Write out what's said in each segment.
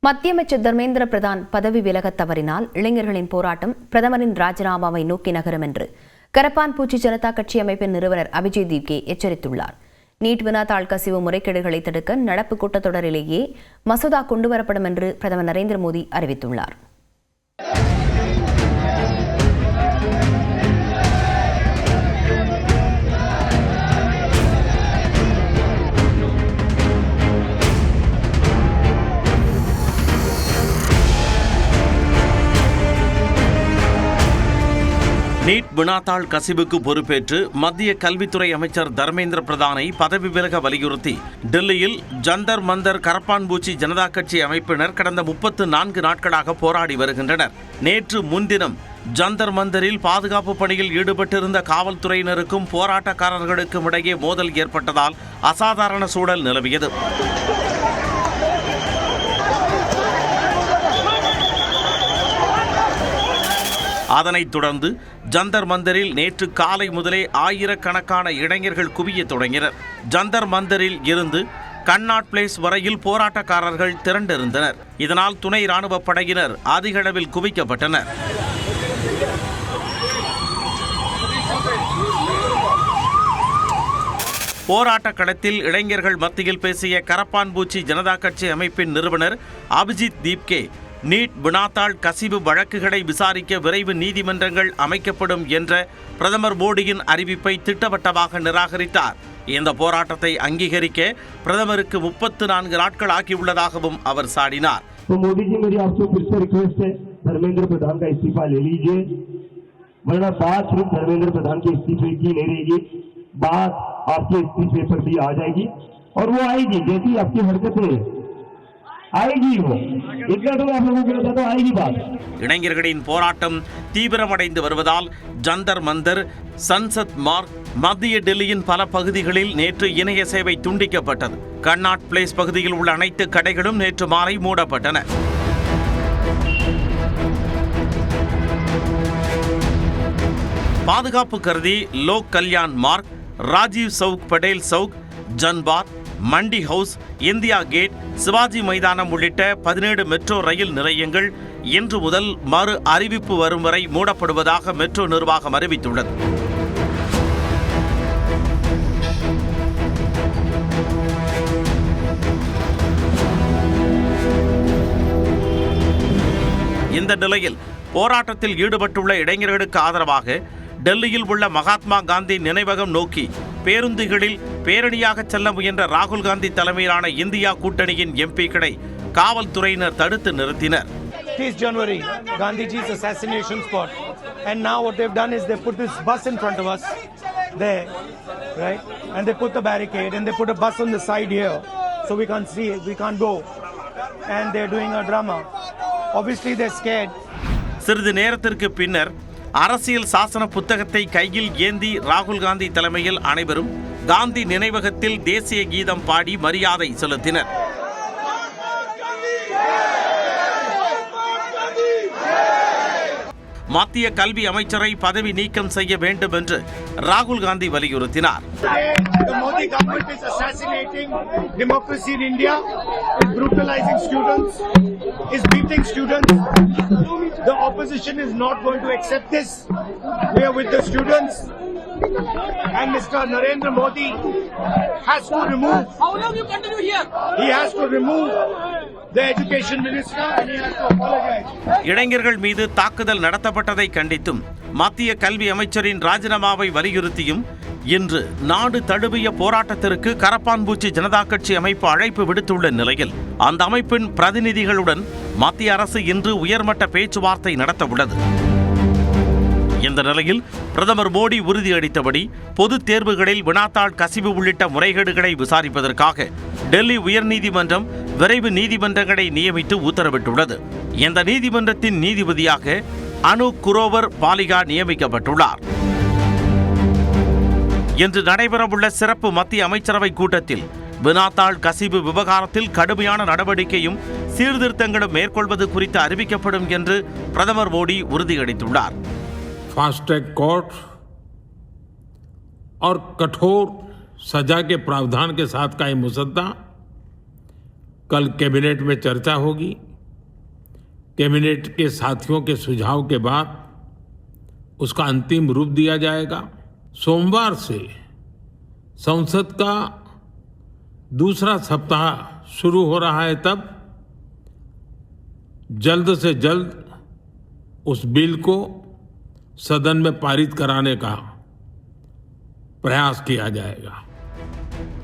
மத்திய அமைச்சர் தர்மேந்திர பிரதான் பதவி விலகத் தவறினால் இளைஞர்களின் போராட்டம் பிரதமரின் ராஜினாமாவை நோக்கி நகரும் என்று கரப்பான்பூச்சி ஜனதா கட்சி அமைப்பின் நிறுவனர் அபிஜித் தீப்கே எச்சரித்துள்ளார். நீட் வினாத்தாள் கசிவு முறைகேடுகளை தடுக்க நடப்பு கூட்டத்தொடரிலேயே மசோதா கொண்டுவரப்படும் என்று பிரதமர் நரேந்திர மோடி அறிவித்துள்ளார். நீட் வினாத்தாள் கசிவுக்கு பொறுப்பேற்று மத்திய கல்வித்துறை அமைச்சர் தர்மேந்திர பிரதானை பதவி விலக வலியுறுத்தி டெல்லியில் ஜந்தர் மந்தர் கரப்பான்பூச்சி ஜனதா கட்சி அமைப்பினர் கடந்த 34 நாட்களாக போராடி வருகின்றனர். நேற்று முன்தினம் ஜந்தர் மந்தரில் பாதுகாப்பு பணியில் ஈடுபட்டிருந்த காவல்துறையினருக்கும் போராட்டக்காரர்களுக்கும் இடையே மோதல் ஏற்பட்டதால் அசாதாரண சூழல் நிலவியது. அதனைத் தொடர்ந்து ஜந்தர் மந்தரில் நேற்று காலை முதலே ஆயிரக்கணக்கான இளைஞர்கள் குவிய தொடங்கினர். ஜந்தர் மந்தரில் இருந்து கன்னாட் பிளேஸ் வரையில் போராட்டக்காரர்கள் திரண்டிருந்தனர். இதனால் துணை ராணுவ படையினர் அதிக அளவில் குவிக்கப்பட்டனர். போராட்ட களத்தில் இளைஞர்கள் மத்தியில் பேசிய கரப்பான்பூச்சி ஜனதா கட்சி அமைப்பின் நிறுவனர் அபிஜித் தீப்கே நீட் வினாத்தாள் கசிவு வழக்குகளை விசாரிக்க விரைவு நீதிமன்றங்கள் அமைக்கப்படும் என்ற பிரதமர் மோடியின் அறிவிப்பை திட்டவட்டமாக நிராகரித்தார். இந்த போராட்டத்தை அங்கீகரிக்க பிரதமருக்கு 34 நாட்கள் ஆகியுள்ளதாகவும் அவர் சாடினார். मोदी जी मेरी आपसे फिर से रिक्वेस्ट है, धर्मेंद्र प्रधान का इस्तीफा ले लीजिए, वरना बात सिर्फ धर्मेंद्र प्रधान के इस्तीफे की नहीं रहेगी, बात आपके इस्तीफे पर भी आ जाएगी और वो आएगी जैसी आपकी हरकतें இளைஞர்களின் போராட்டம் தீவிரமடைந்து வருவதால் ஜந்தர் மந்தர், சன்சத் மார்க், மத்திய டெல்லியின் பல பகுதிகளில் நேற்று இணைய சேவை துண்டிக்கப்பட்டது. கன்னாட் பிளேஸ் பகுதியில் உள்ள அனைத்து கடைகளும் நேற்று மாலை மூடப்பட்டன. பாதுகாப்பு கருதி லோக் கல்யாண் மார்க், ராஜீவ் சவுக், படேல் சவுக், ஜன்பாத், மண்டி ஹவுஸ், இந்தியா கேட், சிவாஜி மைதானம் உள்ளிட்ட 17 மெட்ரோ ரயில் நிலையங்கள் இன்று முதல் மறு அறிவிப்பு வரும் வரை மூடப்படுவதாக மெட்ரோ நிர்வாகம் அறிவித்துள்ளது. இந்த நிலையில் போராட்டத்தில் ஈடுபட்டுள்ள இளைஞர்களுக்கு ஆதரவாக டெல்லியில் உள்ள மகாத்மா காந்தி நினைவகம் நோக்கி பேருந்துகளில் பேரணியாக செல்ல முயன்ற ராகுல் காந்தி தலைமையிலான இந்தியா கூட்டணியின் எம்பிக்களை காவல்துறையினர் தடுத்து நிறுத்தினர். 30 January, Gandhiji's assassination spot, and now what they've done is they put this bus in front of us there, right? And they put the barricade and they put a bus on the side here, so we can't see it, we can't go, and they're doing a drama. Obviously they're scared. சிறிது நேரத்திற்கு பின்னர் அரசியல் சாசன புத்தகத்தை கையில் ஏந்தி ராகுல் காந்தி தலைமையில் அனைவரும் காந்தி நினைவகத்தில் தேசிய கீதம் பாடி மரியாதை செலுத்தினர். மத்திய கல்வி அமைச்சரை பதவி நீக்கம் செய்ய வேண்டும் என்று ராகுல் காந்தி வலியுறுத்தினார். The Modi government is assassinating democracy in India, is brutalizing students, is beating students. The opposition is not going to accept this. We are with the students, and Mr. Narendra Modi has to remove. How long you continue here? He has to remove the education minister and he has to apologize. இளைஞர்கள் மீது தாக்குதல் நடத்தப்பட்டதை கண்டித்தும் மத்திய கல்வி அமைச்சரின் ராஜினாமாவை வலியுறுத்தியும் இன்று நாடு தழுவிய போராட்டத்திற்கு கரப்பான்பூச்சி ஜனதா கட்சி அமைப்பு அழைப்பு விடுத்துள்ள நிலையில் அந்த அமைப்பின் பிரதிநிதிகளுடன் மத்திய அரசு இன்று உயர்மட்ட பேச்சுவார்த்தை நடத்த உள்ளது. இந்த நிலையில் பிரதமர் மோடி உறுதியளித்தபடி பொதுத் தேர்வுகளில் வினாத்தாள் கசிவு உள்ளிட்ட முறைகேடுகளை விசாரிப்பதற்காக டெல்லி உயர்நீதிமன்றம் விரைவு நீதிமன்றங்களை நியமித்து உத்தரவிட்டுள்ளது. இந்த நீதிமன்றத்தின் நீதிபதியாக அனு குரோவர் பாலிகா நியமிக்கப்பட்டுள்ளார். இன்று நடைபெறவுள்ள சிறப்பு மத்திய அமைச்சரவை கூட்டத்தில் வினாத்தாள் கசிவு விவகாரத்தில் கடுமையான நடவடிக்கையும் சீர்திருத்தங்களும் மேற்கொள்வது குறித்து அறிவிக்கப்படும் என்று பிரதமர் மோடி உறுதியளித்துள்ளார். फास्ट ट्रैक कोर्ट और कठोर सजा के प्रावधान के साथ का ये मुसद्दा कल कैबिनेट में चर्चा होगी। कैबिनेट के साथियों के सुझाव के बाद उसका अंतिम रूप दिया जाएगा। सोमवार से संसद का दूसरा सप्ताह शुरू हो रहा है, तब जल्द से जल्द उस बिल को सदन में पारित कराने का प्रयास किया जाएगा।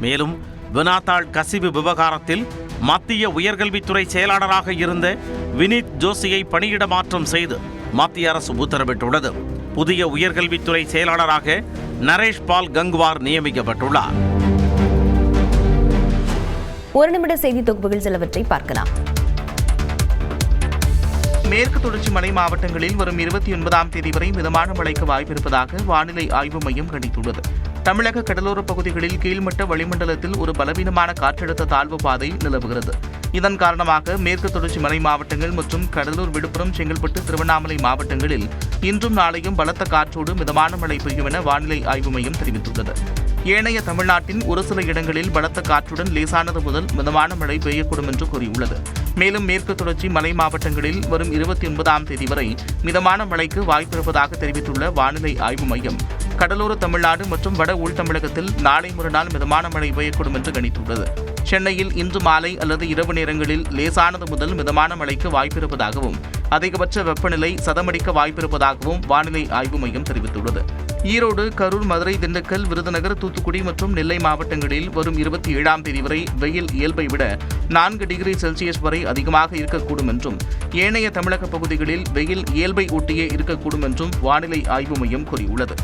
மேலும் வினாத்தாள் கசிவு விவகாரத்தில் மத்திய உயர்கல்வித்துறை செயலாளராக இருந்த வினீத் ஜோஷியை பணியிட மாற்றம் செய்து மத்திய அரசு உத்தரவிட்டுள்ளது. புதிய உயர்கல்வித்துறை செயலாளராக நரேஷ் பால் கங்குவார் நியமிக்கப்பட்டுள்ளார். ஒரு நிமிட செய்தி தொகுப்புகள் சிலவற்றை பார்க்கலாம். மேற்கு தொடர்ச்சி மலை மாவட்டங்களில் வரும் 29ஆம் தேதி வரை மிதமான மழைக்கு வாய்ப்பிருப்பதாக வானிலை ஆய்வு மையம் கணித்துள்ளது. தமிழக கடலோரப் பகுதிகளில் கீழ்மட்ட வளிமண்டலத்தில் ஒரு பலவீனமான காற்றழுத்த தாழ்வு பாதை நிலவுகிறது. இதன் காரணமாக மேற்கு தொடர்ச்சி மலை மாவட்டங்கள் மற்றும் கடலூர், விழுப்புரம், செங்கல்பட்டு, திருவண்ணாமலை மாவட்டங்களில் இன்றும் நாளையும் பலத்த காற்றோடு மிதமான மழை பெய்யும் என வானிலை ஆய்வு மையம் தெரிவித்துள்ளது. ஏனைய தமிழ்நாட்டின் ஒரு சில இடங்களில் பலத்த காற்றுடன் லேசானது முதல் மிதமான மழை பெய்யக்கூடும் என்று கூறியுள்ளது. மேலும் மேற்கு தொடர்ச்சி மலை மாவட்டங்களில் வரும் 29ஆம் தேதி வரை மிதமான மழைக்கு வாய்ப்பிருப்பதாக தெரிவித்துள்ள வானிலை ஆய்வு மையம், கடலோர தமிழ்நாடு மற்றும் வட உள் தமிழகத்தில் நாளை மறுநாள் மிதமான மழை பெய்யக்கூடும் என்று கணித்துள்ளது. சென்னையில் இன்று மாலை அல்லது இரவு நேரங்களில் லேசானது முதல் மிதமான மழைக்கு வாய்ப்பிருப்பதாகவும் அதிகபட்ச வெப்பநிலை சதமடிக்க வாய்ப்பிருப்பதாகவும் வானிலை ஆய்வு மையம் தெரிவித்துள்ளது. ஈரோடு, கரூர், மதுரை, திண்டுக்கல், விருதுநகர், தூத்துக்குடி மற்றும் நெல்லை மாவட்டங்களில் வரும் 27ஆம் தேதி வரை வெயில் இயல்பை விட 4 டிகிரி செல்சியஸ் வரை அதிகமாக இருக்கக்கூடும் என்றும், ஏனைய தமிழக பகுதிகளில் வெயில் இயல்பை ஒட்டியே இருக்கக்கூடும் என்றும் வானிலை ஆய்வு மையம் கூறியுள்ளது.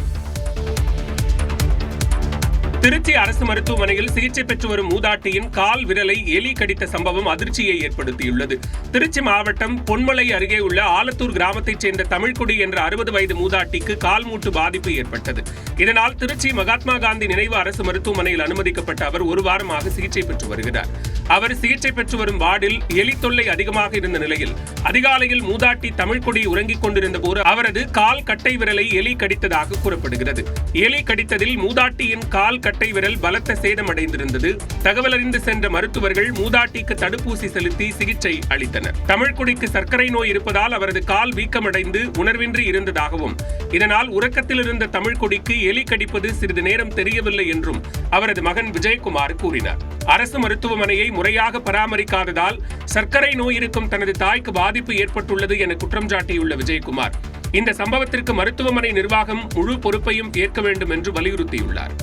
திருச்சி அரசு மருத்துவமனையில் சிகிச்சை பெற்று வரும் மூதாட்டியின் கால் விரலை எலி கடித்த சம்பவம் அதிர்ச்சியை ஏற்படுத்தியுள்ளது. திருச்சி மாவட்டம் பொன்மலை அருகே உள்ள ஆலத்தூர் கிராமத்தைச் சேர்ந்த தமிழ்குடி என்ற 60 வயது மூதாட்டிக்கு கால் மூட்டு பாதிப்பு ஏற்பட்டது. இதனால் திருச்சி மகாத்மா காந்தி நினைவு அரசு மருத்துவமனையில் அனுமதிக்கப்பட்ட அவர் ஒரு வாரமாக சிகிச்சை பெற்று வருகிறார். அவர் சிகிச்சை பெற்று வரும் வார்டில் எலி தொல்லை அதிகமாக இருந்த நிலையில் அதிகாலையில் மூதாட்டி தமிழ்குடி உறங்கிக் கொண்டிருந்த போது அவரது கால் கட்டை விரலை எலி கடித்ததாக கூறப்படுகிறது. எலி கடித்ததில் மூதாட்டியின் கால் கட்டை விரல் பலத்த சேதமடைந்திருந்தது. தகவல் அறிந்து சென்ற மருத்துவர்கள் மூதாட்டிக்கு தடுப்பூசி செலுத்தி சிகிச்சை அளித்தனர். தமிழ்குடிக்கு சர்க்கரை நோய் இருப்பதால் அவரது கால் வீக்கமடைந்து உணர்வின்றி இருந்ததாகவும், இதனால் உறக்கத்தில் இருந்த தமிழ்குடிக்கு எலி கடிப்பது சிறிது நேரம் தெரியவில்லை என்றும் அவரது மகன் விஜயகுமார் கூறினார். அரசு மருத்துவமனையை முறையாக பராமரிக்காததால் சர்க்கரை நோய் இருக்கும் தனது தாய்க்கு பாதிப்பு ஏற்பட்டுள்ளது என குற்றம் சாட்டியுள்ள விஜயகுமார், இந்த சம்பவத்திற்கு மருத்துவமனை நிர்வாகம் முழு பொறுப்பையும் ஏற்க வேண்டும் என்று வலியுறுத்தியுள்ளார்.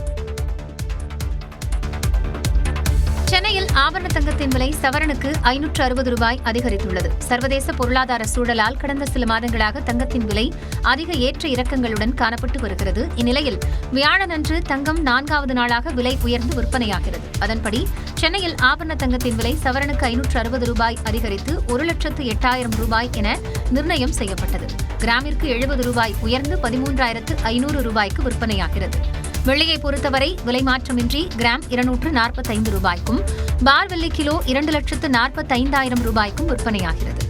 சென்னையில் ஆபரண தங்கத்தின் விலை சவரனுக்கு 560 ரூபாய் அதிகரித்துள்ளது. சர்வதேச பொருளாதார சூழலால் கடந்த சில மாதங்களாக தங்கத்தின் விலை அதிக ஏற்ற இறக்கங்களுடன் காணப்பட்டு வருகிறது. இந்நிலையில் வியாழனன்று தங்கம் 4வது நாளாக விலை உயர்ந்து விற்பனையாகிறது. அதன்படி சென்னையில் ஆபரண தங்கத்தின் விலை சவரனுக்கு 560 ரூபாய் அதிகரித்து 1,08,000 ரூபாய் என நிர்ணயம் செய்யப்பட்டது. கிராமிற்கு 70 ரூபாய் உயர்ந்து 13,500 ரூபாய்க்கு விற்பனையாகிறது. வெள்ளியை பொறுத்தவரை விலை மாற்றமின்றி கிராம் 245 ரூபாய்க்கும், பார் வெள்ளி கிலோ 2,45,000 ரூபாய்க்கும் விற்பனையாகிறது.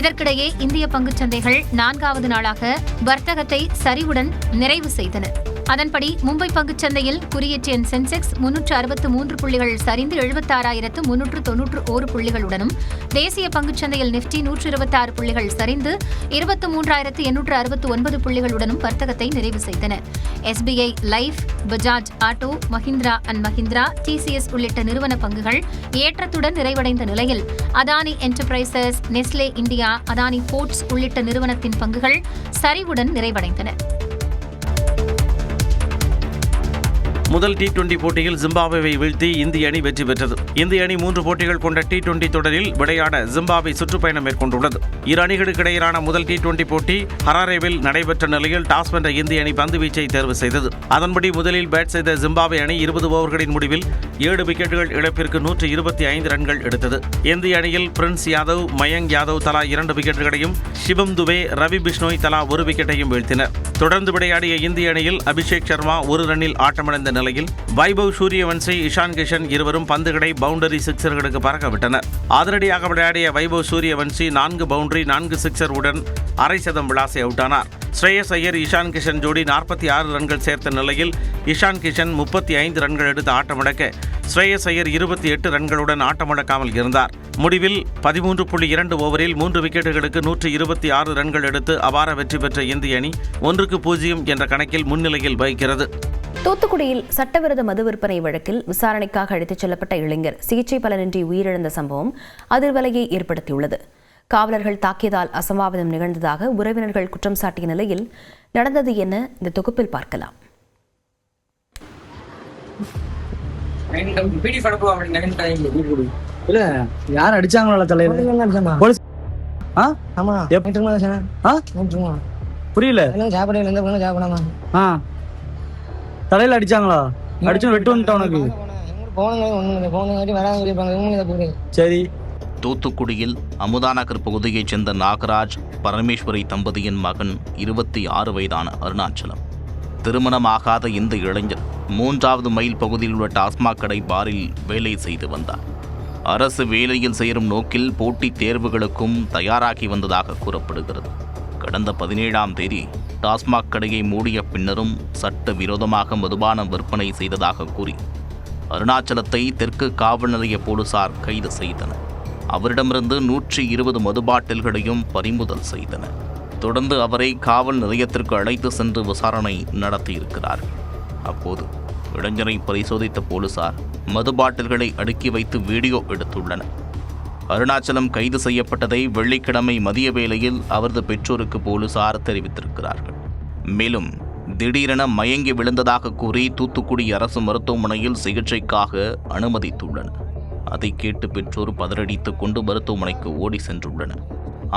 இதற்கிடையே இந்திய பங்குச்சந்தைகள் 4வது நாளாக வர்த்தகத்தை சரிவுடன் நிறைவு செய்தன. அதன்படி மும்பை பங்குச்சந்தையில் குறியீட்டு எண் சென்செக்ஸ் 363 புள்ளிகள் சரிந்து 76,391 புள்ளிகளுடனும், தேசிய பங்குச்சந்தையில் நிப்டி 126 புள்ளிகள் சரிந்து 23,869 புள்ளிகளுடனும் வர்த்தகத்தை நிறைவு செய்தன. SBI life, Bajaj auto, Mahindra and Mahindra, TCS உள்ளிட்ட நிறுவன பங்குகள் ஏற்றத்துடன் நிறைவடைந்த நிலையில் Adani enterprises, Nestle India, Adani ports உள்ளிட்ட நிறுவனத்தின் பங்குகள் சரிவுடன் நிறைவடைந்தன. முதல் T20 போட்டியில் ஜிம்பாப்வேவை வீழ்த்தி இந்திய அணி வெற்றி பெற்றது. இந்திய அணி 3 போட்டிகள் கொண்ட T20 தொடரில் விளையாட ஜிம்பாப்வே சுற்றுப்பயணம் மேற்கொண்டுள்ளது. இரு அணிகளுக்கு இடையிலான முதல் T20 போட்டி ஹராரேவில் நடைபெற்ற நிலையில் டாஸ் வென்ற இந்திய அணி பந்து வீச்சை தேர்வு செய்தது. அதன்படி முதலில் பேட் செய்த ஜிம்பாப்வே அணி 20 ஓவர்களின் முடிவில் 7 விக்கெட்டுகள் இழப்பிற்கு 125 ரன்கள் எடுத்தது. இந்திய அணியில் பிரின்ஸ் யாதவ், மயங்க் யாதவ் தலா 2 விக்கெட்டுகளையும், சிவம் துபே, ரவி பிஷ்னோய் தலா 1 விக்கெட்டையும் வீழ்த்தினர். தொடர்ந்து விளையாடிய இந்திய அணியில் அபிஷேக் சர்மா 1 ரன்னில் ஆட்டமிழந்த நிலையில் நிலையில் வைபவ் சூரியவன்சி, இஷான் கிஷன் இருவரும் பந்துகளை பவுண்டரி சிக்சர்களுக்கு பறக்க விட்டனர். அதிரடியாக விளையாடிய வைபவ் சூரியவன்சி 4 பவுண்டரி 4 சிக்சர் உடன் அரை சதம் விளாசி அவுட்டானார். ஸ்ரேயஸ் ஐயர், இஷான் கிஷன் ஜோடி 46 ரன்கள் சேர்த்த நிலையில் இஷான் கிஷன் 35 ரன்கள் எடுத்து ஆட்டமிழக்க ஸ்ரேயஸ் ஐயர் 28 ரன்களுடன் ஆட்டமிழக்காமல் இருந்தார். முடிவில் 13.2 ஓவரில் 3 விக்கெட்டுகளுக்கு 126 ரன்கள் எடுத்து அபார வெற்றி பெற்ற இந்திய அணி 1-0 என்ற கணக்கில் முன்னிலையில் வகிக்கிறது. தூத்துக்குடியில் சட்டவிரோத மது விற்பனை வழக்கில் விசாரணைக்காக அழைத்துச் செல்லப்பட்ட இளைஞர் சிகிச்சை பலனின்றி உயிரிழந்த சம்பவம் அதிர்வலையை ஏற்படுத்தியுள்ளது. காவலர்கள் தாக்கியதால் அசம்பாவிதம் நிகழ்ந்ததாக உறவினர்கள் குற்றம் சாட்டிய நிலையில் நடந்தது என்ன, இந்த தொகுப்பில் பார்க்கலாம். இல்ல யார் அடிச்சாங்களா தலைவர்? போலீஸ் புரியல. தலையில அடிச்சாங்களா? அடிச்சு வெட்டு வந்துட்டா உனக்கு? சரி. தூத்துக்குடியில் அமுதாநகர் பகுதியைச் சேர்ந்த நாகராஜ், பரமேஸ்வரி தம்பதியின் மகன் 26 வயதான அருணாச்சலம். திருமணமாகாத இந்த இளைஞர் 3வது மைல் பகுதியில் உள்ள டாஸ்மாக் கடை பாரில் வேலை செய்து வந்தார். அரசு வேலையில் சேரும் நோக்கில் போட்டித் தேர்வுகளுக்கும் தயாராகி வந்ததாக கூறப்படுகிறது. கடந்த 17ஆம் தேதி டாஸ்மாக் கடையை மூடிய பின்னரும் சட்ட விரோதமாக மதுபானம் விற்பனை செய்ததாக கூறி அருணாச்சலத்தை தெற்கு காவல் நிலைய போலீசார் கைது செய்தனர். அவரிடமிருந்து 120 மதுபாட்டில்களையும் பறிமுதல் செய்தனர். தொடர்ந்து அவரை காவல் நிலையத்திற்கு அழைத்து சென்று விசாரணை நடத்தியிருக்கிறார்கள். அப்போது இளைஞரை பரிசோதித்த போலீசார் மதுபாட்டில்களை அடுக்கி வைத்து வீடியோ எடுத்துள்ளனர். அருணாச்சலம் கைது செய்யப்பட்டதை வெள்ளிக்கிழமை மதிய வேளையில் அவரது பெற்றோருக்கு போலீசார் தெரிவித்திருக்கிறார்கள். மேலும் திடீரென மயங்கி விழுந்ததாக கூறி தூத்துக்குடி அரசு மருத்துவமனையில் சிகிச்சைக்காக அனுமதித்துள்ளனர். அதை கேட்டு பெற்றோர் பதறடித்துக் கொண்டு மருத்துவமனைக்கு ஓடி சென்றுள்ளனர்.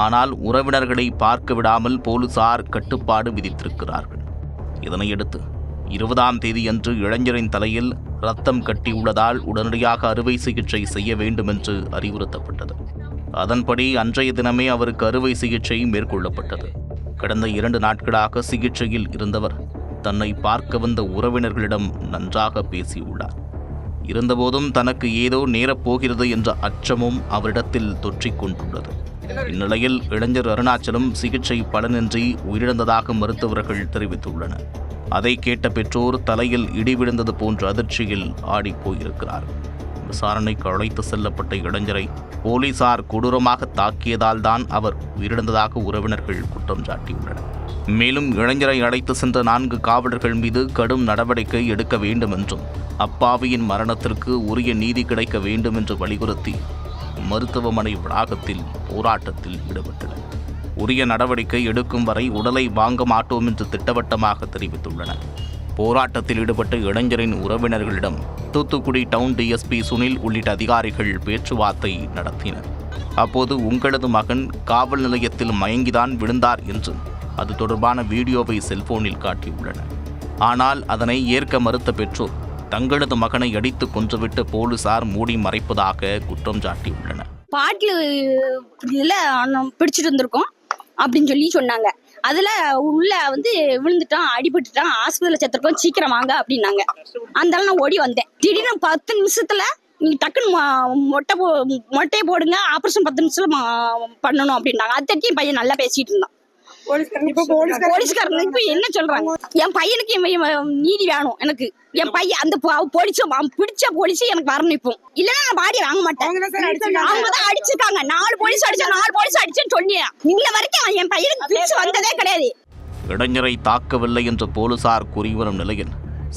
ஆனால் உறவினர்களை பார்க்க விடாமல் போலீசார் கட்டுப்பாடு விதித்திருக்கிறார்கள். இதனையடுத்து 20ஆம் தேதியன்று இளைஞரின் தலையில் ரத்தம் கட்டியுள்ளதால் உடனடியாக அறுவை சிகிச்சை செய்ய வேண்டும் என்று அறிவுறுத்தப்பட்டது. அதன்படி அன்றைய தினமே அவருக்கு அறுவை சிகிச்சை மேற்கொள்ளப்பட்டது. கடந்த 2 நாட்களாக சிகிச்சையில் இருந்தவர் தன்னை பார்க்க வந்த உறவினர்களிடம் நன்றாக பேசியுள்ளார். இருந்தபோதும் தனக்கு ஏதோ நேரப்போகிறது என்ற அச்சமும் அவரிடத்தில் தொற்றிக் கொண்டுள்ளது. இந்நிலையில் இளைஞர் அருணாச்சலம் சிகிச்சை பலனின்றி உயிரிழந்ததாக மருத்துவர்கள் தெரிவித்துள்ளனர். அதை கேட்ட பெற்றோர் தலையில் இடி விழுந்தது போன்ற அதிர்ச்சியில் ஆடிப்போயிருக்கிறார். விசாரணைக்கு அழைத்து செல்லப்பட்ட இளைஞரை போலீசார் கொடூரமாக தாக்கியதால் தான் அவர் உயிரிழந்ததாக உறவினர்கள் குற்றம் சாட்டியுள்ளனர். மேலும் இளைஞரை அழைத்து சென்ற 4 காவலர்கள் மீது கடும் நடவடிக்கை எடுக்க வேண்டும் என்றும் அப்பாவியின் மரணத்திற்கு உரிய நீதி கிடைக்க வேண்டும் என்று வலியுறுத்தி மருத்துவமனை வளாகத்தில் போராட்டத்தில் ஈடுபட்டனர். உரிய நடவடிக்கை எடுக்கும் வரை உடலை வாங்க மாட்டோம் என்று திட்டவட்டமாக தெரிவித்துள்ளனர். போராட்டத்தில் ஈடுபட்ட இளைஞரின் உறவினர்களிடம் தூத்துக்குடி டவுன் டிஎஸ்பி சுனில் உள்ளிட்ட அதிகாரிகள் பேச்சுவார்த்தை நடத்தினர். அப்போது உங்களது மகன் காவல் நிலையத்தில் மயங்கிதான் விழுந்தார் என்று அது தொடர்பான வீடியோவை செல்போனில் காட்டியுள்ளனர். ஆனால் அதனை ஏற்க மறுத்த பெற்றோர் தங்களது மகனை அடித்து கொன்றுவிட்டு போலீசார் மூடி மறைப்பதாக குற்றம் சாட்டியுள்ளனர். பாட்டில் பிடிச்சிட்டு இருந்திருக்கோம் அப்படின்னு சொல்லி சொன்னாங்க. அதில் உள்ள விழுந்துட்டான், அடிபட்டுட்டான், ஹாஸ்பிட்டலில் சேர்த்துருக்கோம், சீக்கிரம் வாங்க அப்படின்னாங்க. அந்த நான் ஓடி வந்தேன். திடீர்னு 10 நிமிஷத்தில் நீங்கள் டக்குன்னு மொட்டையை போடுங்க, ஆப்ரேஷன் 10 நிமிஷத்தில் பண்ணணும் அப்படின்னாங்க. அது பையன் நல்லா பேசிட்டு இருந்தான். போலீஸ்காரங்க இப்ப என்ன சொல்றாங்க, என் பையனுக்கு நீதி வேணும். எனக்கு என் பையன் அந்த பிடிச்ச போலீஸ் எனக்கு வரணும். இப்போ இல்லன்னா நான் பாடி வாங்க மாட்டேன். அவங்கதான் அடிச்சிருக்காங்க. 4 போலீஸ் அடிச்சா 4 போலீஸ் அடிச்சேன்னு சொன்னேன். இன்ன வரைக்கும் என் பையனுக்கு பிடிச்சு வந்ததே கிடையாது. இளைஞரை தாக்கவில்லை என்று போலீசார் கூறி வரும் நிலையில்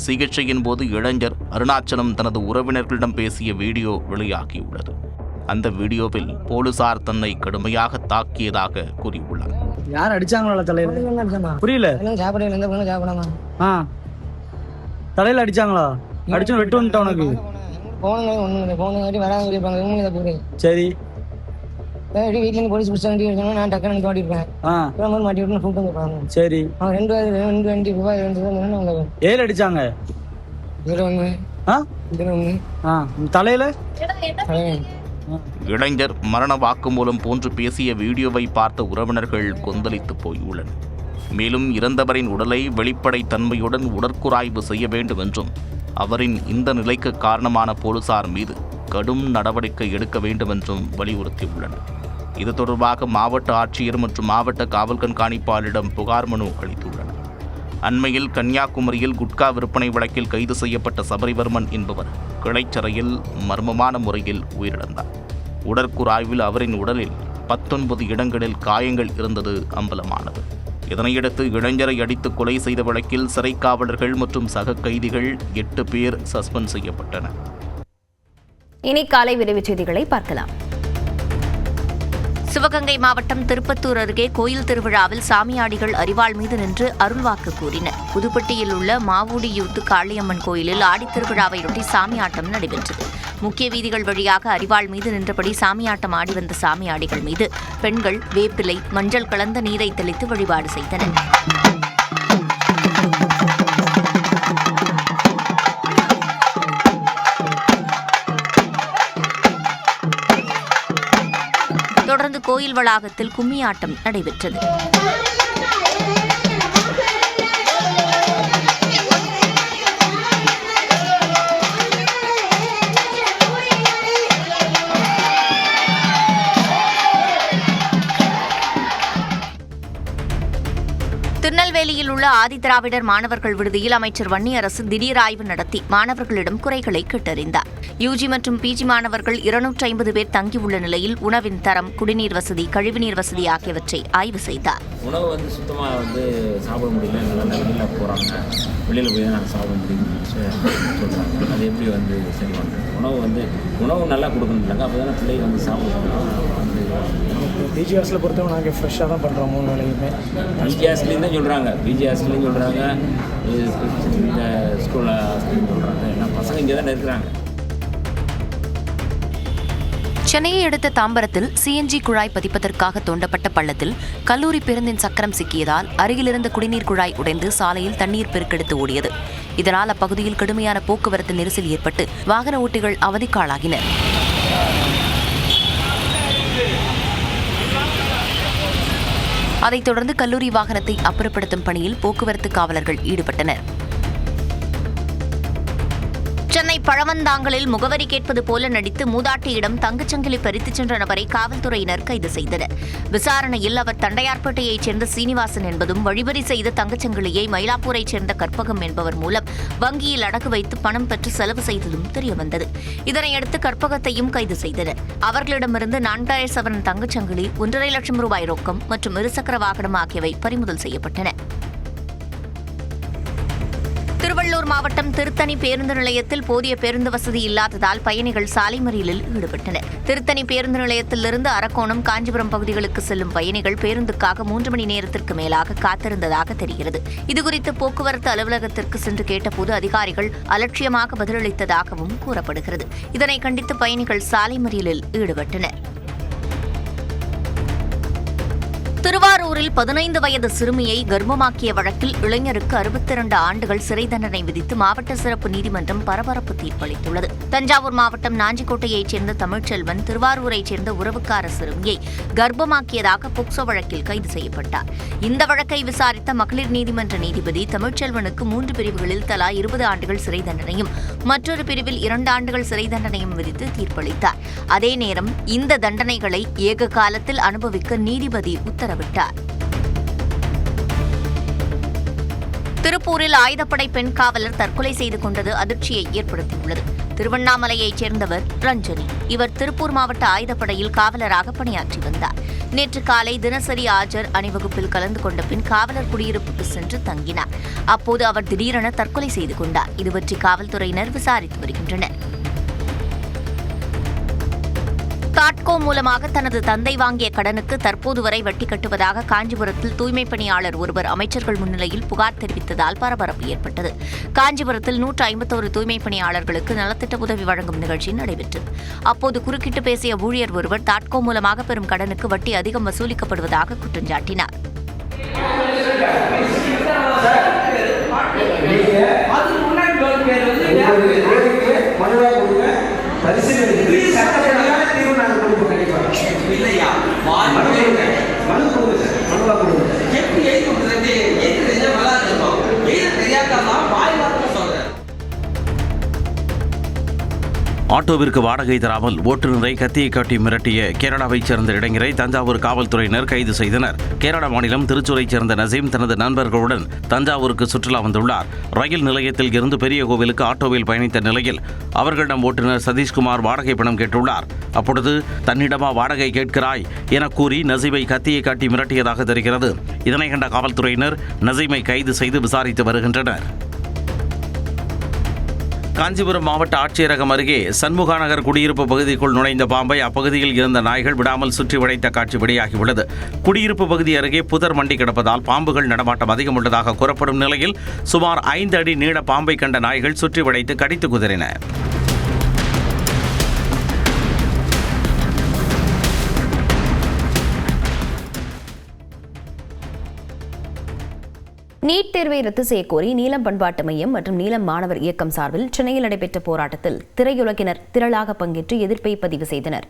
சிகிச்சையின் போது இளைஞர் அருணாச்சலம் தனது உறவினர்களிடம் பேசிய வீடியோ வெளியாகியுள்ளது. அந்த வீடியோவில் போலீசார் தன்னை கடுமையாக தாக்கியதாக கூறியுள்ளார். யார் அடிச்சாங்களா தலையில? புரியல. தலையில அடிச்சாங்களா? அடிச்சு வெட்டு வந்துட்டா உனக்கு? சரி. வீட்டுல போலீஸ் பிடிச்சாங்க. நான் டக்குனு மாட்டிருப்பேன். மாட்டி விட்டு கூப்பிட்டு. சரி. அவன் 2 ரூபாய் ஏழு அடிச்சாங்க. தலையில இளைஞர் மரண வாக்குமூலம் போன்று பேசிய வீடியோவை பார்த்த உறவினர்கள் கொந்தளித்து போயுள்ளனர். மேலும் இறந்தவரின் உடலை வெளிப்படை தன்மையுடன் உடற்குறாய்வு செய்ய வேண்டும் என்றும் அவரின் இந்த நிலைக்கு காரணமான போலீசார் மீது கடும் நடவடிக்கை எடுக்க வேண்டும் என்றும் வலியுறுத்தியுள்ளனர். இது தொடர்பாக மாவட்ட ஆட்சியர் மற்றும் மாவட்ட காவல் கண்காணிப்பாளரிடம் புகார் மனு அளித்துள்ளனர். அண்மையில் கன்னியாகுமரியில் குட்கா விற்பனை வழக்கில் கைது செய்யப்பட்ட சபரிவர்மன் என்பவர் கிளைச்சறையில் மர்மமான முறையில் உயிரிழந்தார். உடற்கூறாய்வில் அவரின் உடலில் 19 இடங்களில் காயங்கள் இருந்தது அம்பலமானது. இதனையடுத்து இளைஞரை அடித்து கொலை செய்த வழக்கில் சிறை காவலர்கள் மற்றும் சக கைதிகள் 8 பேர் சஸ்பெண்ட் செய்யப்பட்டனர். இனி காலை விரைவுச் செய்திகளை பார்க்கலாம். சிவகங்கை மாவட்டம் திருப்பத்தூர் அருகே கோயில் திருவிழாவில் சாமியாடிகள் அரிவாள் மீது நின்று அருள்வாக்கு கூறினர். புதுப்பட்டியில் உள்ள மாவூடி யூத்து காளியம்மன் கோயிலில் ஆடித்திருவிழாவையொட்டி சாமியாட்டம் நடைபெற்றது. முக்கிய வீதிகள் வழியாக அரிவாள் மீது நின்றபடி சாமியாட்டம் ஆடி வந்த சாமியாடிகள் மீது பெண்கள் வேப்பிலை, மஞ்சள் கலந்த நீரை தெளித்து வழிபாடு செய்தனர். தொடர்ந்து கோயில் வளாகத்தில் கும்மியாட்டம் நடைபெற்றது. திருநெல்வேலியில் உள்ள ஆதிதிராவிடர் மாணவர்கள் விடுதியில் அமைச்சர் வன்னியரசு திடீர் ஆய்வு நடத்தி மாணவர்களிடம் குறைகளை கேட்டறிந்தார். யூஜி மற்றும் பிஜி மாணவர்கள் 250 பேர் தங்கியுள்ள நிலையில் உணவின் தரம், குடிநீர் வசதி, கழிவுநீர் வசதி ஆகியவற்றை ஆய்வு செய்தார். உணவு சுத்தமாக சாப்பிட முடியல, நல்லா வெளியில் போகிறாங்க, வெளியில் போய் தான் நாங்கள் சாப்பிட முடியும்னு சொல்கிறாங்க. அது எப்படி சரி பண்ணுறது? உணவு நல்லா கொடுக்கணும்லாங்க, அப்போ தானே பிள்ளைங்க சாப்பிடுவாங்க. பிஜி ஹாஸ்டலை பொறுத்தவரை நாங்கள் ஃப்ரெஷ்ஷாக தான் பண்ணுறோம். 3 வேளையுமே பிஜி ஹாஸ்டலையும் தான் சொல்கிறாங்க, பிஜி ஹாஸ்டலையும் சொல்கிறாங்க, இந்த ஸ்கூல் ஹாஸ்டலையும் சொல்கிறாங்க. ஏன்னா பசங்க இங்கே தான் இருக்கிறாங்க. சென்னையை அடுத்த தாம்பரத்தில் சிஎன்ஜி குழாய் பதிப்பதற்காக தோண்டப்பட்ட பள்ளத்தில் கல்லூரி பேருந்தின் சக்கரம் சிக்கியதால் அருகிலிருந்த குடிநீர் குழாய் உடைந்து சாலையில் தண்ணீர் பெருக்கெடுத்து ஓடியது. இதனால் அப்பகுதியில் கடுமையான போக்குவரத்து நெரிசல் ஏற்பட்டு வாகன ஓட்டிகள் அவதிக்காளாகினர். அதைத் தொடர்ந்து கல்லூரி வாகனத்தை அப்புறப்படுத்தும் பணியில் போக்குவரத்து காவலர்கள் ஈடுபட்டனர். சென்னை பழவந்தாங்கலில் முகவரி கேட்பது போல நடித்து மூதாட்டியிடம் தங்கச்சங்கிலி பறித்துச் சென்ற நபரை காவல்துறையினர் கைது செய்தனர். விசாரணையில் அவர் தண்டையார்பேட்டையைச் சேர்ந்த சீனிவாசன் என்பதும் வழிபறி செய்த தங்கச்சங்கிலியை மயிலாப்பூரைச் சேர்ந்த கற்பகம் என்பவர் மூலம் வங்கியில் அடகு வைத்து பணம் பெற்று செலவு செய்ததும் தெரியவந்தது. இதனையடுத்து கற்பகத்தையும் கைது செய்தனர். அவர்களிடமிருந்து 4,000 சவரன் தங்கச்சங்கிலி, 1,50,000 லட்சம் ரூபாய் ரொக்கம் மற்றும் இருசக்கர வாகனம் ஆகியவை பறிமுதல் செய்யப்பட்டன. திருவள்ளூர் மாவட்டம் திருத்தணி பேருந்து நிலையத்தில் போதிய பேருந்து வசதி இல்லாததால் பயணிகள் சாலை மறியலில் ஈடுபட்டனர். திருத்தணி பேருந்து நிலையத்திலிருந்து அரக்கோணம், காஞ்சிபுரம் பகுதிகளுக்கு செல்லும் பயணிகள் பேருந்துக்காக 3 மணி நேரத்திற்கு மேலாக காத்திருந்ததாக தெரிகிறது. இதுகுறித்து போக்குவரத்து அலுவலகத்திற்கு சென்று கேட்டபோது அதிகாரிகள் அலட்சியமாக பதிலளித்ததாகவும் கூறப்படுகிறது. இதனை கண்டித்து பயணிகள் சாலை மறியலில் ஈடுபட்டனர். திருவாரூரில் 15 வயது சிறுமியை கர்ப்பமாக்கிய வழக்கில் இளைஞருக்கு 62 ஆண்டுகள் சிறை தண்டனை விதித்து மாவட்ட சிறப்பு நீதிமன்றம் பரபரப்பு தீர்ப்பளித்துள்ளது. தஞ்சாவூர் மாவட்டம் நாஞ்சிக்கோட்டையைச் சேர்ந்த தமிழ்ச்செல்வன் திருவாரூரைச் சேர்ந்த உறவுக்கார சிறுமியை கர்ப்பமாக்கியதாக போக்சோ வழக்கில் கைது செய்யப்பட்டார். இந்த வழக்கை விசாரித்த மகளிர் நீதிமன்ற நீதிபதி தமிழ்ச்செல்வனுக்கு 3 பிரிவுகளில் தலா 20 ஆண்டுகள் சிறை தண்டனையும் மற்றொரு பிரிவில் 2 ஆண்டுகள் சிறை தண்டனையும் விதித்து தீர்ப்பளித்தார். அதே நேரம் இந்த தண்டனைகளை ஏக காலத்தில் அனுபவிக்க நீதிபதி உத்தரவிட்டார். திருப்பூரில் ஆயுதப்படை பெண் காவலர் தற்கொலை செய்து கொண்டது அதிர்ச்சியை ஏற்படுத்தியுள்ளது. திருவண்ணாமலையைச் சேர்ந்தவர் ரஞ்சனி. இவர் திருப்பூர் மாவட்ட ஆயுதப்படையில் காவலராக பணியாற்றி வந்தார். நேற்று காலை தினசரி ஆஜர் அணிவகுப்பில் கலந்து கொண்ட பின் காவலர் குடியிருப்புக்கு சென்று தங்கினார். அப்போது அவர் திடீரென தற்கொலை செய்து கொண்டார். இதுபற்றி காவல்துறையினர் விசாரித்து வருகின்றனர். தாட்கோ மூலமாக தனது தந்தை வாங்கிய கடனுக்கு தற்போது வரை வட்டி கட்டுவதாக காஞ்சிபுரத்தில் தூய்மைப் பணியாளர் ஒருவர் அமைச்சர்கள் முன்னிலையில் புகார் தெரிவித்ததால் பரபரப்பு ஏற்பட்டது. காஞ்சிபுரத்தில் 151 தூய்மைப் பணியாளர்களுக்கு நலத்திட்ட உதவி வழங்கும் நிகழ்ச்சி நடைபெற்றது. அப்போது குறுக்கிட்டு பேசிய ஊழியர் ஒருவர் தாட்கோ மூலமாக பெறும் கடனுக்கு வட்டி அதிகம் வசூலிக்கப்படுவதாக குற்றம் சாட்டினார். ஆட்டோவிற்கு வாடகை தராமல் ஓட்டுநரை கத்தியை காட்டி மிரட்டிய கேரளாவைச் சேர்ந்த இளைஞரை தஞ்சாவூர் காவல்துறையினர் கைது செய்தனர். கேரள மாநிலம் திருச்சூரைச் சேர்ந்த நசீம் தனது நண்பர்களுடன் தஞ்சாவூருக்கு சுற்றுலா வந்துள்ளார். ரயில் நிலையத்தில் இருந்து பெரிய கோவிலுக்கு ஆட்டோவில் பயணித்த நிலையில் அவர்களிடம் ஓட்டுநர் சதீஷ்குமார் வாடகை பணம் கேட்டுள்ளார். அப்பொழுது தன்னிடமா வாடகை கேட்கிறாய் என கூறி நசீமை கத்தியை காட்டி மிரட்டியதாக தெரிகிறது. இதனை கண்ட காவல்துறையினர் நசீமை கைது செய்து விசாரித்து வருகின்றனர். காஞ்சிபுரம் மாவட்ட ஆட்சியரகம் அருகே சண்முகா நகர் குடியிருப்பு பகுதிக்குள் நுழைந்த பாம்பை அப்பகுதியில் இருந்த நாய்கள் விடாமல் சுற்றி வளைத்த காட்சி வெளியாகியுள்ளது. குடியிருப்பு பகுதி அருகே புதர் மண்டி கிடப்பதால் பாம்புகள் நடமாட்டம் அதிகம் உள்ளதாக கூறப்படும் நிலையில் சுமார் 5 அடி நீள பாம்பை கண்ட நாய்கள் சுற்றி வளைத்து கடித்து குதறின. நீட் தேர்வை ரத்து செய்யக்கோரி நீலம் பண்பாட்டு மையம் மற்றும் நீலம் மாணவர் இயக்கம் சார்பில் சென்னையில் நடைபெற்ற போராட்டத்தில் திரையுலகினர் திரளாக பங்கேற்று எதிர்ப்பை பதிவு செய்தனர்.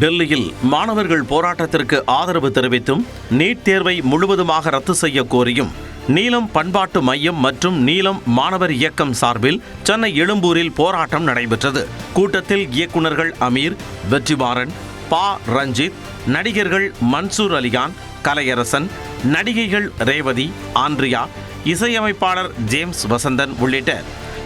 டெல்லியில் மாணவர்கள் போராட்டத்திற்கு ஆதரவு தெரிவித்தும் நீட் தேர்வை முழுவதுமாக ரத்து செய்ய கோரியும் நீலம் பண்பாட்டு மையம் மற்றும் நீலம் மாணவர் இயக்கம் சார்பில் சென்னை எழும்பூரில் போராட்டம் நடைபெற்றது. கூட்டத்தில் இயக்குநர்கள் அமீர், வெற்றிமாறன், பா ரஞ்சித், நடிகர்கள் மன்சூர் அலிகான், கலையரசன், நடிகைகள் ரேவதி, ஆண்ட்ரியா, இசையமைப்பாளர் ஜேம்ஸ் வசந்தன் உள்ளிட்ட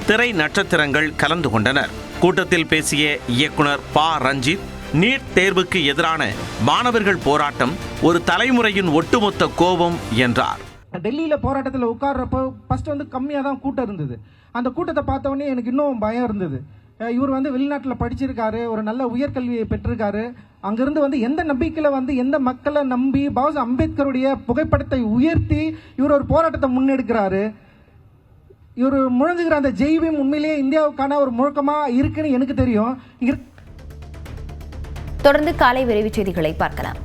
திரை நட்சத்திரங்கள் கலந்து கொண்டனர். கூட்டத்தில் பேசிய இயக்குனர் பா ரஞ்சித், நீட் தேர்வுக்கு எதிரான மாணவர்கள் போராட்டம் ஒரு தலைமுறையின் ஒட்டுமொத்த கோபம் என்றார். டெல்லியில் போராட்டத்தில் உட்கார்றப்போ ஃபர்ஸ்ட் கம்மியாக தான் கூட்டம் இருந்தது. அந்த கூட்டத்தை பார்த்தவொடனே எனக்கு இன்னும் பயம் இருந்தது. இவர் வெளிநாட்டில் படிச்சிருக்காரு, ஒரு நல்ல உயர்கல்வியை பெற்றிருக்காரு. அங்கிருந்து எந்த நம்பிக்கையில் எந்த மக்களை நம்பி பாபா அம்பேத்கருடைய புகைப்படத்தை உயர்த்தி இவர் ஒரு போராட்டத்தை முன்னெடுக்கிறாரு. இவர் முழங்குகிற அந்த ஜெய்பீம் உண்மையிலேயே இந்தியாவுக்கான ஒரு முழக்கமாக இருக்குன்னு எனக்கு தெரியும். தொடர்ந்து காலை விரைவுச் செய்திகளை பார்க்கலாம்.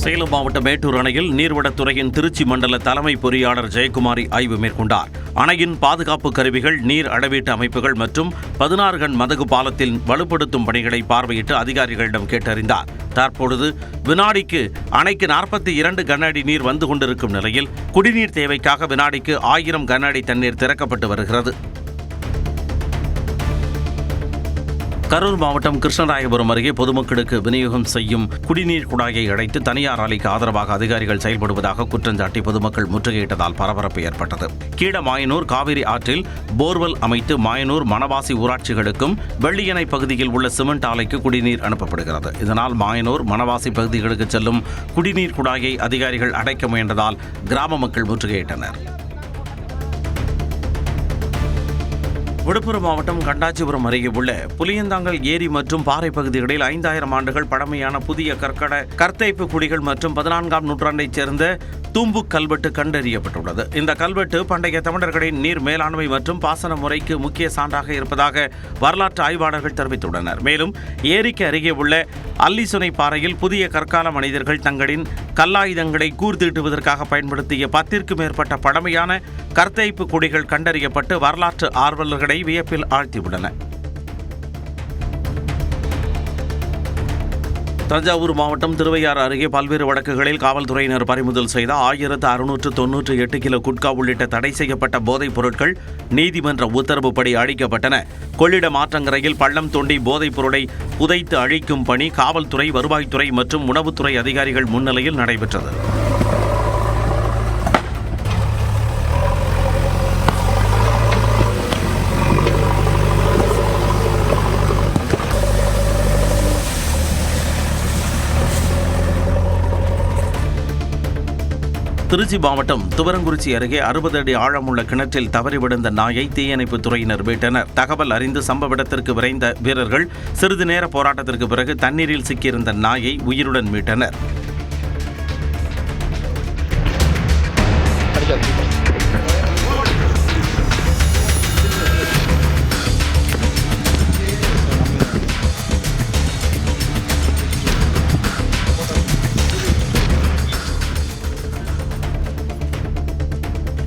சேலம் மாவட்டம் மேட்டூர் அணையில் நீர்வளத்துறையின் திருச்சி மண்டல தலைமை பொறியாளர் ஜெயக்குமாரி ஆய்வு மேற்கொண்டார். அணையின் பாதுகாப்பு கருவிகள், நீர் அளவீட்டு அமைப்புகள் மற்றும் 16 கண் மதகு பாலத்தில் வலுப்படுத்தும் பணிகளை பார்வையிட்டு அதிகாரிகளிடம் கேட்டறிந்தார். தற்பொழுது வினாடிக்கு அணைக்கு 42 கன அடி நீர் வந்து கொண்டிருக்கும் நிலையில் குடிநீர் தேவைக்காக வினாடிக்கு 1000 கன அடி தண்ணீர் திறக்கப்பட்டு வருகிறது. கரூர் மாவட்டம் கிருஷ்ணராயபுரம் அருகே பொதுமக்களுக்கு விநியோகம் செய்யும் குடிநீர் குழாயை அடைத்து தனியார் ஆலைக்கு ஆதரவாக அதிகாரிகள் செயல்படுவதாக குற்றஞ்சாட்டி பொதுமக்கள் முற்றுகையிட்டதால் பரபரப்பு ஏற்பட்டது. கீழமாயனூர் காவிரி ஆற்றில் போர்வெல் அமைத்து மாயனூர், மணவாசி ஊராட்சிகளுக்கும் வெள்ளியணை பகுதியில் உள்ள சிமெண்ட் ஆலைக்கு குடிநீர் அனுப்பப்படுகிறது. இதனால் மாயனூர், மணவாசி பகுதிகளுக்கு செல்லும் குடிநீர் குழாயை அதிகாரிகள் அடைக்க முயன்றதால் கிராம மக்கள் முற்றுகையிட்டனர். விழுப்புரம் மாவட்டம் கண்டாச்சிபுரம் அருகே உள்ள புளியந்தாங்கல் ஏரி மற்றும் பாறை பகுதிகளில் 5000 ஆண்டுகள் பழமையான புதிய கற்தைப்பு குழிகள் மற்றும் 14ஆம் நூற்றாண்டைச் சேர்ந்த தூம்பு கல்வெட்டு கண்டறியப்பட்டுள்ளது. இந்த கல்வெட்டு பண்டைய தமிழர்களின் நீர் மேலாண்மை மற்றும் பாசன முறைக்கு முக்கிய சான்றாக இருப்பதாக வரலாற்று ஆய்வாளர்கள் தெரிவித்துள்ளனர். மேலும் ஏரிக்கு அருகே உள்ள அல்லிசுனை பாறையில் புதிய கற்கால மனிதர்கள் தங்களின் கல்லாயுதங்களை கூர்தீட்டுவதற்காக பயன்படுத்திய 10க்கும் மேற்பட்ட பழமையான கற்தைப்பு குழிகள் கண்டறியப்பட்டு வரலாற்று ஆர்வலர்களை வியப்பில் ஆழ்த்தியுள்ளன. தஞ்சாவூர் மாவட்டம் திருவையாறு அருகே பல்வேறு வழக்குகளில் காவல்துறையினர் பறிமுதல் செய்த 1698 கிலோ குட்கா உள்ளிட்ட தடை செய்யப்பட்ட போதைப் பொருட்கள் நீதிமன்ற உத்தரவுப்படி அழிக்கப்பட்டன. கொள்ளிடம் ஆற்றங்கரையில் பள்ளம் தோண்டி போதைப் பொருளை புதைத்து அழிக்கும் பணி காவல்துறை, வருவாய்த்துறை மற்றும் உணவுத்துறை அதிகாரிகள் முன்னிலையில் நடைபெற்றது. திருச்சி மாவட்டம் துவரங்குறிச்சி அருகே 60 அடி ஆழமுள்ள கிணற்றில் தவறி விழுந்த நாயை தீயணைப்புத் துறையினர் மீட்டனர். தகவல் அறிந்து சம்பவ இடத்திற்கு விரைந்த வீரர்கள் சிறிது நேர போராட்டத்திற்கு பிறகு தண்ணீரில் சிக்கியிருந்த நாயை உயிருடன் மீட்டனர்.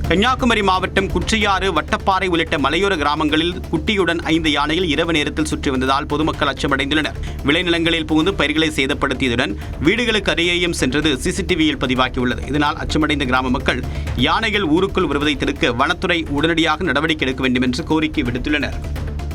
கன்னியாகுமரி மாவட்டம் குற்றியாறு, வட்டப்பாறை உள்ளிட்ட மலையோர கிராமங்களில் குட்டியுடன் 5 யானைகள் இரவு நேரத்தில் சுற்றி வந்ததால் பொதுமக்கள் அச்சமடைந்துள்ளனர். விளைநிலங்களில் புகுந்து பயிர்களை சேதப்படுத்தியதுடன் வீடுகளுக்கு அருகேயும் சென்றது சிசிடிவியில் பதிவாகியுள்ளது. இதனால் அச்சமடைந்த கிராம மக்கள் யானைகள் ஊருக்குள் வருவதை தடுக்க வனத்துறை உடனடியாக நடவடிக்கை எடுக்க வேண்டும் என்று கோரிக்கை விடுத்துள்ளனர்.